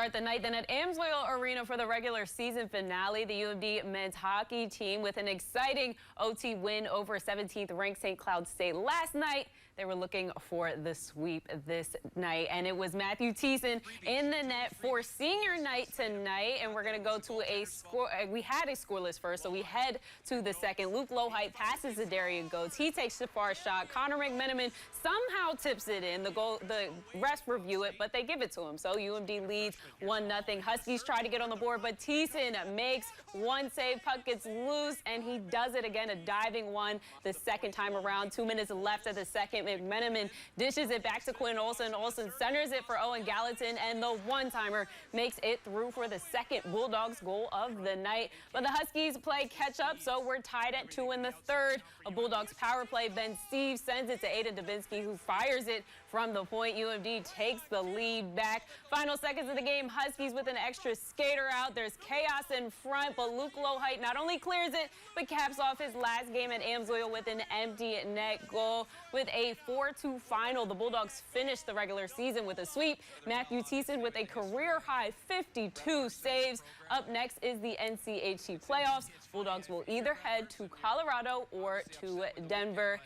start the night. Then at Amsoil Arena for the regular season finale, the UMD men's hockey team with an exciting OT win over 17th-ranked St. Cloud State last night. They were looking for the sweep this night, and it was Matthew Thiessen in the net for senior night tonight. And we're going to go to a score. We had a scoreless first, so we head to the second. Luke Lohite passes to Darian Goetz. He takes the far shot. Connor McMenamin somehow tips it in. The refs review it, but they give it to him. So UMD leads 1-0. Huskies try to get on the board, but Thiessen makes one save. Puck gets loose, and he does it again, a diving one the second time around. 2 minutes left of the second. McMenamin dishes it back to Quinn Olson. Olson centers it for Owen Gallatin, and the one-timer makes it through for the second Bulldogs goal of the night. But the Huskies play catch-up, so we're tied at 2 in the third. A Bulldogs power play. Ben Steve sends it to Aiden Dubinsky, who fires it from the point. UMD takes the lead back. Final seconds of the game, Huskies with an extra skater out. There's chaos in front, but Luke Lohite not only clears it, but caps off his last game at Amsoil with an empty net goal. With a 4-2 final, the Bulldogs finished the regular season with a sweep. Matthew Thiessen with a career-high 52 saves. Up next is the NCHC playoffs. Bulldogs will either head to Colorado or to Denver.